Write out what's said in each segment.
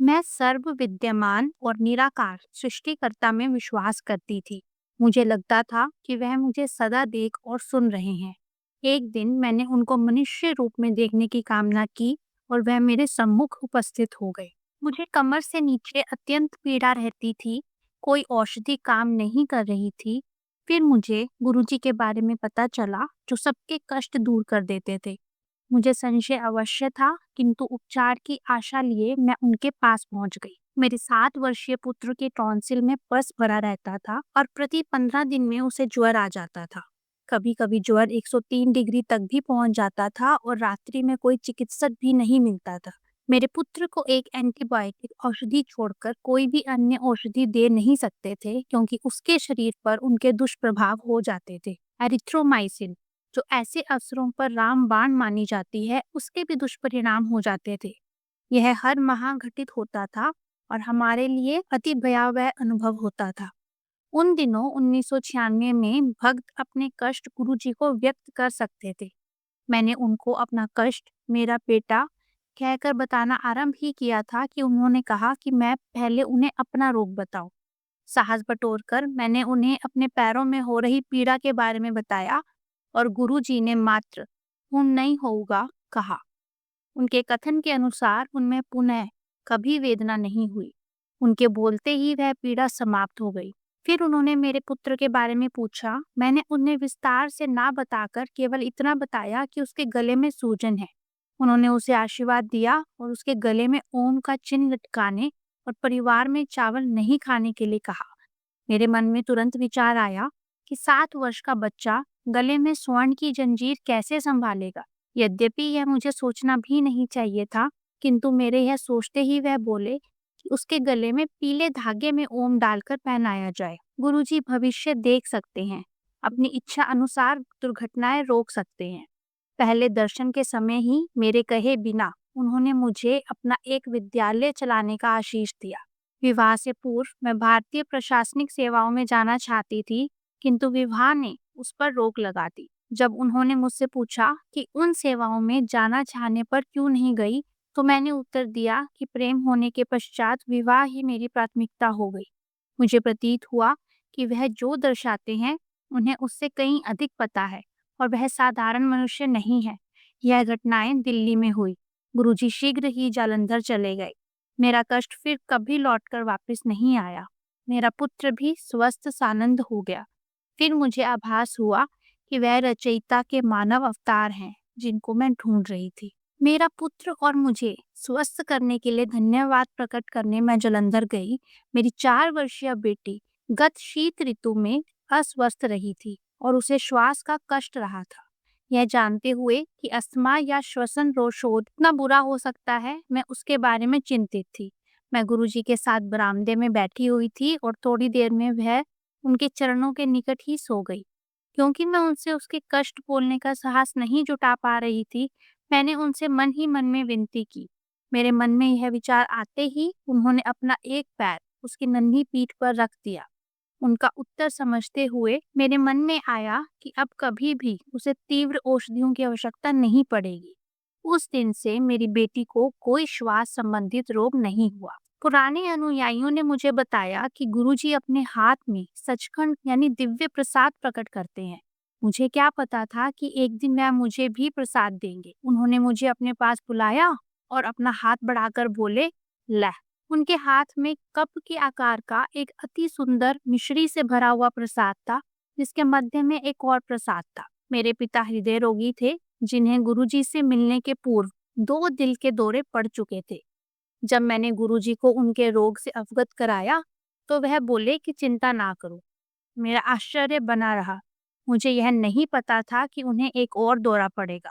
मैं सर्व विद्यमान और निराकार सृष्टिकर्ता में विश्वास करती थी। मुझे लगता था कि वह मुझे सदा देख और सुन रहे हैं। एक दिन मैंने उनको मनुष्य रूप में देखने की कामना की और वह मेरे सम्मुख उपस्थित हो गए। मुझे कमर से नीचे अत्यंत पीड़ा रहती थी। कोई औषधि काम नहीं कर रही थी। फिर मुझे गुरुजी के बारे में पता चला, जो सबके कष्ट दूर कर देते थे। मुझे संशय अवश्य था, किंतु उपचार की आशा लिए मैं उनके पास पहुंच गई। मेरे 7 वर्षीय पुत्र के टॉन्सिल में पस भरा रहता था और प्रति 15 दिन में उसे ज्वर आ जाता था। कभी कभी ज्वर 103 डिग्री तक भी पहुंच जाता था और रात्रि में कोई चिकित्सक भी नहीं मिलता था। मेरे पुत्र को एक एंटीबायोटिक औषधि छोड़कर कोई भी अन्य औषधि दे नहीं सकते थे, क्योंकि उसके शरीर पर उनके दुष्प्रभाव हो जाते थे। एरिथ्रोमाइसिन, जो ऐसे अवसरों पर रामबाण मानी जाती है, उसके भी दुष्परिणाम हो जाते थे। यह हर माह घटित होता था और हमारे लिए अति भयावह अनुभव होता था। उन दिनों 1996 में भक्त अपने कष्ट गुरु जी को व्यक्त कर सकते थे। मैंने उनको अपना कष्ट मेरा बेटा कहकर बताना आरंभ ही किया था कि उन्होंने कहा कि मैं पहले उन्हें अपना रोग बताऊं। साहस बटोरकर मैंने उन्हें अपने पैरों में हो रही पीड़ा के बारे में बताया और गुरुजी ने मात्र "खून नहीं होगा" कहा। उनके कथन के अनुसार उनमें पुनः कभी वेदना नहीं हुई। उनके बोलते ही वह पीड़ा समाप्त हो गई। फिर उन्होंने मेरे पुत्र के बारे में पूछा। मैंने उन्हें विस्तार से ना बताकर केवल इतना बताया कि उसके गले में सूजन है। उन्होंने उसे आशीर्वाद दिया और उसके गले में ओम का चिन्ह लटकाने और परिवार में चावल नहीं खाने के लिए कहा। मेरे मन में तुरंत विचार आया कि 7 वर्ष का बच्चा गले में स्वर्ण की जंजीर कैसे संभालेगा। यद्यपि यह मुझे सोचना भी नहीं चाहिए था, किंतु मेरे यह सोचते ही वह बोले कि उसके गले में पीले धागे में ओम डालकर पहनाया जाए। गुरुजी भविष्य देख सकते हैं, अपनी इच्छा अनुसार दुर्घटनाएं रोक सकते हैं। पहले दर्शन के समय ही मेरे कहे बिना उन्होंने मुझे अपना एक विद्यालय चलाने का आशीष दिया। विवाह से पूर्व मैं भारतीय प्रशासनिक सेवाओं में जाना चाहती थी, किंतु विवाह ने उस पर रोक लगा दी। जब उन्होंने मुझसे पूछा कि उन सेवाओं में जाना चाहने पर क्यों नहीं गई, तो मैंने उत्तर दिया कि प्रेम होने के पश्चात विवाह ही मेरी प्राथमिकता हो गई। मुझे प्रतीत हुआ कि वह जो दर्शाते हैं, उन्हें उससे कहीं अधिक पता है और वह साधारण मनुष्य नहीं है। यह घटनाएं दिल्ली में हुई। गुरुजी शीघ्र ही जालंधर चले गए। मेरा कष्ट फिर कभी लौटकर वापस नहीं आया। मेरा पुत्र भी स्वस्थ सानंद हो गया। फिर मुझे आभास हुआ कि वह रचयिता के मानव अवतार हैं, जिनको मैं ढूंढ रही थी। मेरा पुत्र और मुझे स्वस्थ करने के लिए धन्यवाद प्रकट करने मैं जालंधर गई। मेरी 4 वर्षीय बेटी गत शीत ऋतु में अस्वस्थ रही थी और उसे श्वास का कष्ट रहा था। यह जानते हुए कि अस्थमा या श्वसन रोग इतना बुरा हो सकता है, मैं उसके बारे में चिंतित थी। मैं गुरुजी के साथ बरामदे में बैठी हुई थी और थोड़ी देर में वह उनके चरणों के निकट ही सो गई। क्योंकि मैं उनसे उसके कष्ट बोलने का साहस नहीं जुटा पा रही थी, मैंने उनसे मन ही मन में विनती की। मेरे मन में यह विचार आते ही उन्होंने अपना एक पैर उसकी नन्ही पीठ पर रख दिया। उनका उत्तर समझते हुए मेरे मन में आया कि अब कभी भी उसे तीव्र औषधियों की आवश्यकता नहीं पड़ेगी। उस दिन से मेरी बेटी को कोई श्वास संबंधित रोग नहीं हुआ। पुराने अनुयायियों ने मुझे बताया कि गुरुजी अपने हाथ में सचखंड यानी दिव्य प्रसाद प्रकट करते हैं। मुझे क्या पता था कि एक दिन वह मुझे भी प्रसाद देंगे। उन्होंने मुझे अपने पास बुलाया और अपना हाथ बढ़ाकर बोले, "लै।" उनके हाथ में कप के आकार का एक अति सुंदर मिश्री से भरा हुआ प्रसाद था, जिसके मध्य में एक और प्रसाद था। मेरे पिता हृदय रोगी थे, जिन्हें गुरुजी से मिलने के पूर्व 2 दिल के दौरे पड़ चुके थे। जब मैंने गुरुजी को उनके रोग से अवगत कराया, तो वह बोले कि चिंता ना करो। मेरा आश्चर्य बना रहा। मुझे यह नहीं पता था कि उन्हें एक और दौरा पड़ेगा।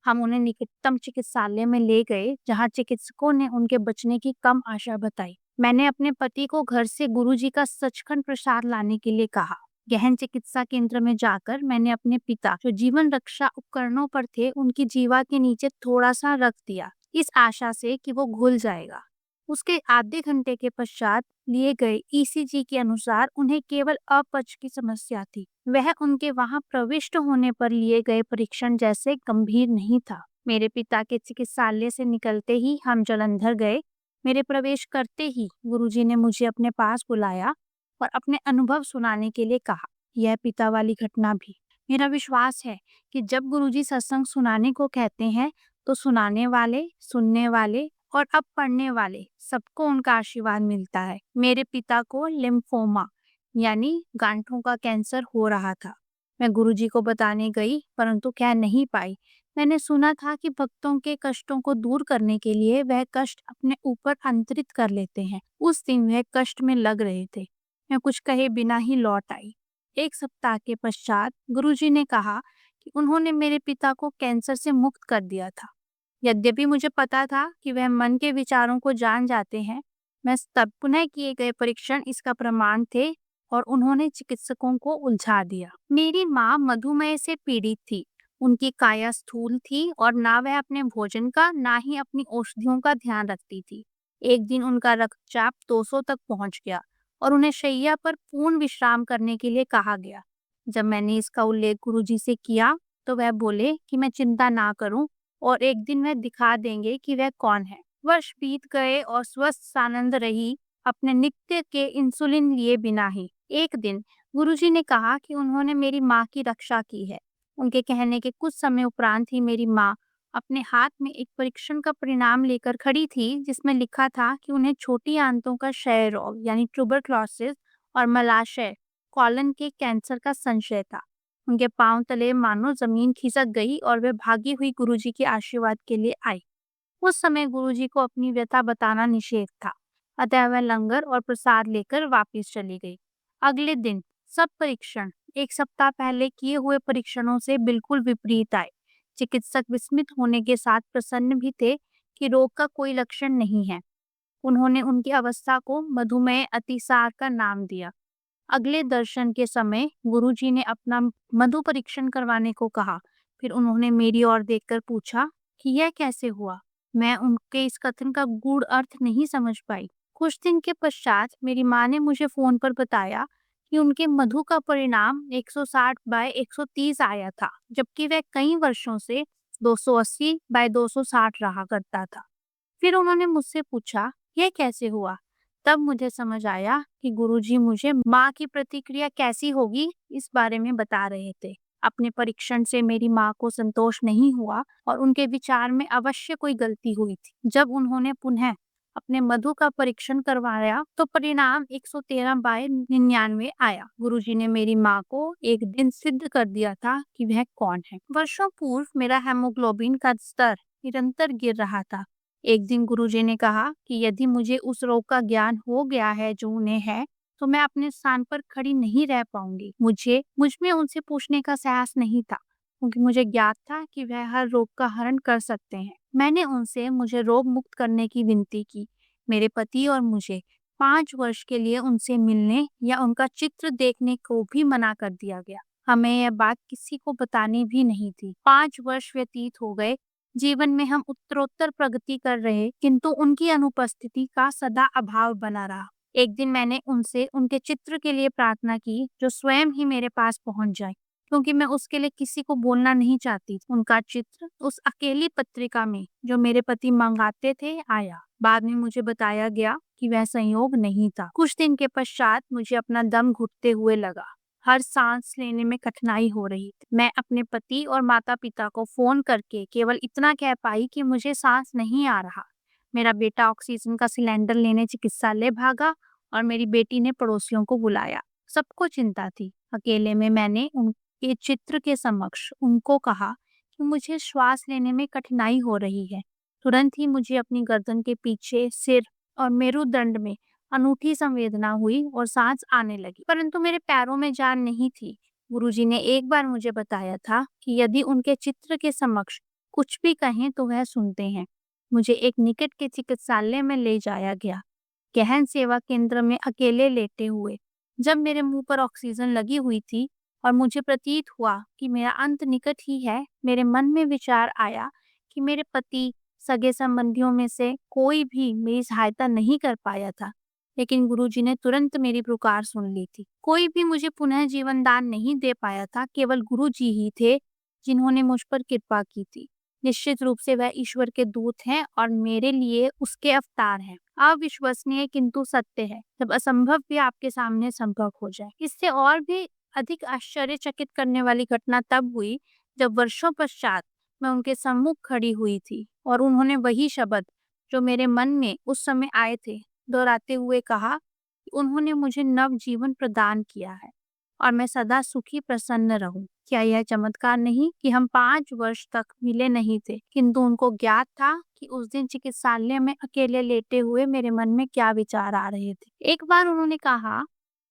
हम उन्हें निकटतम चिकित्सालय में ले गए, जहां चिकित्सकों ने उनके बचने की कम आशा बताई। मैंने अपने पति को घर से गुरुजी का सचखंड प्रसाद लाने के लिए कहा। गहन चिकित्सा केंद्र में जाकर मैंने अपने पिता, जो जीवन रक्षा उपकरणों पर थे, उनकी जीवा के नीचे थोड़ा सा रख दिया, इस आशा से कि वो घुल जाएगा। उसके आधे घंटे के पश्चात लिए गए ईसीजी के अनुसार उन्हें केवल अपच की समस्या थी। वह उनके वहां प्रविष्ट होने पर लिए गए परीक्षण जैसे गंभीर नहीं था। मेरे पिता के चिकित्सालय से निकलते ही हम जालंधर गए। मेरे प्रवेश करते ही गुरुजी ने मुझे अपने पास बुलाया और अपने अनुभव सुनाने के लिए कहा। यह पिता वाली घटना भी। मेरा विश्वास है कि जब गुरुजी सत्संग सुनाने को कहते हैं तो सुनाने वाले, सुनने वाले और अब पढ़ने वाले सबको उनका आशीर्वाद मिलता है। मेरे पिता को लिम्फोमा यानी गांठों का कैंसर हो रहा था। मैं गुरुजी को बताने गई परंतु कह नहीं पाई। मैंने सुना था कि भक्तों के कष्टों को दूर करने के लिए वह कष्ट अपने ऊपर अंतरित कर लेते हैं। उस दिन वह कष्ट में लग रहे थे। मैं कुछ कहे बिना ही लौट आई। 1 सप्ताह के पश्चात गुरुजी ने कहा कि उन्होंने मेरे पिता को कैंसर से मुक्त कर दिया था। यद्यपि मुझे पता था कि वह मन के विचारों को जान जाते हैं, मैं तब पुनः किए गए परीक्षण इसका प्रमाण थे और उन्होंने चिकित्सकों को उलझा दिया। मेरी माँ मधुमेह से पीड़ित थी। उनकी काया स्थूल थी और ना वह अपने भोजन का ना ही अपनी औषधियों का ध्यान रखती थी। एक दिन उनका रक्तचाप 200 तक पहुंच गया और उन्हें शैय्या पर पूर्ण विश्राम करने के लिए कहा गया। जब मैंने इसका उल्लेख गुरुजी से किया तो वह बोले कि मैं चिंता ना करूं और एक दिन वह दिखा देंगे कि वह कौन है। वर्ष बीत गए और स्वस्थ सानंद रही अपने नित्य के इंसुलिन लिए बिना ही। एक दिन गुरुजी ने कहा कि उन्होंने मेरी माँ की रक्षा की है। उनके कहने के कुछ समय उपरांत ही मेरी माँ अपने हाथ में एक परीक्षण का परिणाम लेकर खड़ी थी जिसमें लिखा था कि उन्हें छोटी आंतों का क्षय रोग यानी ट्यूबरक्लोसिस और मलाशय कॉलन के कैंसर का संशय था। उनके पांव तले मानो जमीन खिसक गई और वे भागी हुई गुरुजी के आशीर्वाद के लिए आई। उस समय गुरुजी को अपनी व्यथा बताना निषेध था, अतः वह लंगर और प्रसाद लेकर वापस चली गई। अगले दिन सब परीक्षण 1 सप्ताह पहले किए हुए परीक्षणों से बिल्कुल विपरीत आए। चिकित्सक विस्मित होने के साथ प्रसन्न भी थे कि रोग का कोई लक्षण नहीं है। उन्होंने उनकी अवस्था को मधुमेह अतिसार का नाम दिया। अगले दर्शन के समय गुरुजी ने अपना मधु परीक्षण करवाने को कहा। फिर उन्होंने मेरी ओर देखकर पूछा कि यह कैसे हुआ। मैं उनके इस कथन का गूढ़ अर्थ नहीं समझ पाई। कुछ दिन के पश्चात मेरी माँ ने मुझे फोन पर बताया कि उनके मधु का परिणाम 160/130 आया था, जबकि वह कई वर्षों से 280/260 रहा करता था। फिर उन्होंने मुझसे पूछा, यह कैसे हुआ? तब मुझे समझ आया कि गुरुजी मुझे माँ की प्रतिक्रिया कैसी होगी इस बारे में बता रहे थे। अपने परीक्षण से मेरी माँ को संतोष नहीं हुआ और उनके विचार में अवश्य कोई गलती हुई थी। जब उन्होंने पुनः अपने मधु का परीक्षण करवाया तो परिणाम 113/99 आया। गुरुजी ने मेरी माँ को एक दिन सिद्ध कर दिया था कि वह कौन है। वर्षों पूर्व मेरा हेमोग्लोबिन का स्तर निरंतर गिर रहा था। एक दिन गुरुजी ने कहा कि यदि मुझे उस रोग का ज्ञान हो गया है जो उन्हें है, तो मैं अपने स्थान पर खड़ी नहीं रह पाऊंगी। मुझ में उनसे पूछने का साहस नहीं था, क्योंकि मुझे ज्ञात था कि वह हर रोग का हरण कर सकते हैं। मैंने उनसे मुझे रोग मुक्त करने की विनती की। मेरे पति और मुझे 5 वर्ष के लिए उनसे मिलने या उनका चित्र देखने को भी मना कर दिया गया। हमें यह बात किसी को बतानी भी नहीं थी। 5 वर्ष व्यतीत हो गए। जीवन में हम उत्तरोत्तर प्रगति कर रहे, किंतु उनकी अनुपस्थिति का सदा अभाव बना रहा। एक दिन मैंने उनसे उनके चित्र के लिए प्रार्थना की जो स्वयं ही मेरे पास पहुंच जाए, क्योंकि मैं उसके लिए किसी को बोलना नहीं चाहती। उनका चित्र उस अकेली पत्रिका में जो मेरे पति मंगाते थे आया। बाद में मुझे बताया गया कि वह संयोग नहीं था। कुछ दिन के पश्चात मुझे अपना दम घुटते हुए लगा। हर सांस लेने में कठिनाई हो रही थी। मैं अपने पति और माता पिता को फोन करके केवल इतना कह पाई कि मुझे सांस नहीं आ रहा। मेरा बेटा ऑक्सीजन का सिलेंडर लेने चिकित्सालय भागा और मेरी बेटी ने पड़ोसियों को बुलाया। सबको चिंता थी। अकेले में मैंने उनके चित्र के समक्ष उनको कहा कि मुझे श्वास लेने में कठिनाई हो रही है। तुरंत ही मुझे अपनी गर्दन के पीछे, सिर और मेरुदंड में अनूठी संवेदना हुई और सांस आने लगी, परंतु मेरे पैरों में जान नहीं थी। गुरुजी ने एक बार मुझे बताया था कि यदि उनके चित्र के समक्ष कुछ भी कहें तो वह सुनते हैं। मुझे एक निकट के चिकित्सालय में ले जाया गया। गहन सेवा केंद्र में अकेले लेटे हुए जब मेरे मुंह पर ऑक्सीजन लगी हुई थी और मुझे प्रतीत हुआ कि मेरा अंत निकट ही है, मेरे मन में विचार आया कि मेरे पति, सगे संबंधियों में से कोई भी मेरी सहायता नहीं कर पाया था, लेकिन गुरुजी ने तुरंत मेरी पुकार सुन ली थी। कोई भी मुझे पुनः जीवन दान नहीं दे पाया था, केवल गुरुजी ही थे जिन्होंने मुझ पर कृपा की थी। निश्चित रूप से वह ईश्वर के दूत हैं और मेरे लिए उसके अवतार हैं। अविश्वसनीय किंतु सत्य है, जब असंभव भी आपके सामने संभव हो जाए। इससे और भी अधिक आश्चर्यचकित करने वाली घटना तब हुई जब वर्षों पश्चात मैं उनके सम्मुख खड़ी हुई थी और उन्होंने वही शब्द जो मेरे मन में उस समय आए थे दोहराते हुए कहा कि उन्होंने मुझे नव जीवन प्रदान किया है और मैं सदा सुखी प्रसन्न रहूं। क्या यह चमत्कार नहीं कि हम 5 वर्ष तक मिले नहीं थे, किंतु उनको ज्ञात था कि उस दिन चिकित्सालय में अकेले लेटे हुए मेरे मन में क्या विचार आ रहे थे। एक बार उन्होंने कहा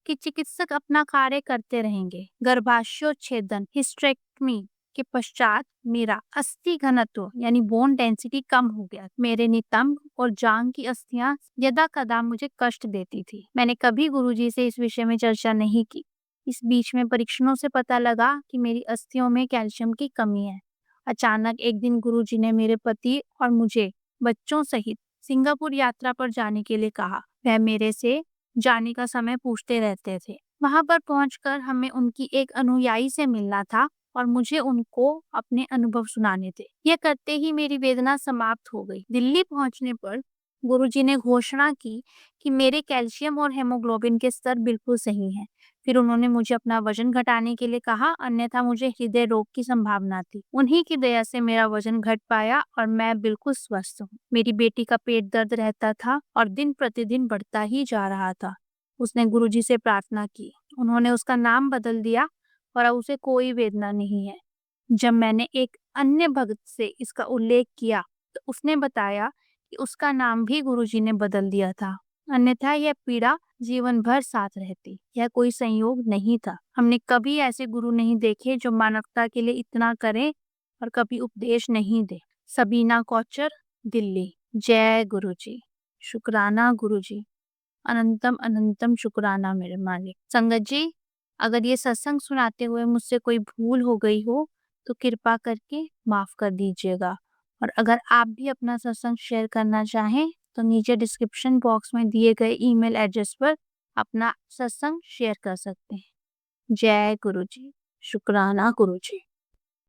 कि चिकित्सक अपना कार्य करते रहेंगे। गर्भाशयोच्छेदन हिस्टेरेक्टमी के पश्चात मेरा अस्थि घनत्व यानी बोन डेंसिटी कम हो गया। मेरे नितंब और जांग की अस्थियां यदा कदा मुझे कष्ट देती थी। मैंने कभी गुरुजी से इस विषय में चर्चा नहीं की। इस बीच में परीक्षणों से पता लगा कि मेरी अस्थियों में कैल्शियम की कमी है। अचानक एक दिन गुरुजी ने मेरे पति और मुझे बच्चों सहित सिंगापुर यात्रा पर जाने के लिए कहा। वह मेरे से जाने का समय पूछते रहते थे। वहां पर पहुंचकर हमें उनकी एक अनुयायी से मिलना था और मुझे उनको अपने अनुभव सुनाने थे। यह करते ही मेरी वेदना समाप्त हो गई। दिल्ली पहुंचने पर गुरुजी ने घोषणा की कि मेरे कैल्शियम और हेमोग्लोबिन के स्तर बिल्कुल सही हैं। फिर उन्होंने मुझे अपना वजन घटाने के लिए कहा, अन्यथा मुझे हृदय रोग की संभावना थी। उन्हीं की दया से मेरा वजन घट पाया और मैं बिल्कुल स्वस्थ हूँ। मेरी बेटी का पेट दर्द रहता था और दिन प्रतिदिन बढ़ता ही जा रहा था। उसने गुरुजी से प्रार्थना की। उन्होंने उसका नाम बदल दिया और अब उसे कोई वेदना नहीं है। जब मैंने एक अन्य भक्त से इसका उल्लेख किया तो उसने बताया कि उसका नाम भी गुरुजी ने बदल दिया था, अन्यथा यह पीड़ा जीवन भर साथ रहती। यह कोई संयोग नहीं था। हमने कभी ऐसे गुरु नहीं देखे जो मानवता के लिए इतना करें और कभी उपदेश नहीं दे। सबीना कौचर, दिल्ली। जय गुरुजी। शुक्राना गुरुजी। अनंतम अनंतम शुक्राना मेरे मालिक। संगत जी, अगर ये सत्संग सुनाते हुए मुझसे कोई भूल हो गई हो तो कृपा करके माफ कर दीजिएगा। और अगर आप भी अपना सत्संग शेयर करना चाहें तो नीचे डिस्क्रिप्शन बॉक्स में दिए गए ईमेल एड्रेस पर अपना सत्संग शेयर कर सकते हैं। जय गुरुजी। शुक्राना गुरुजी।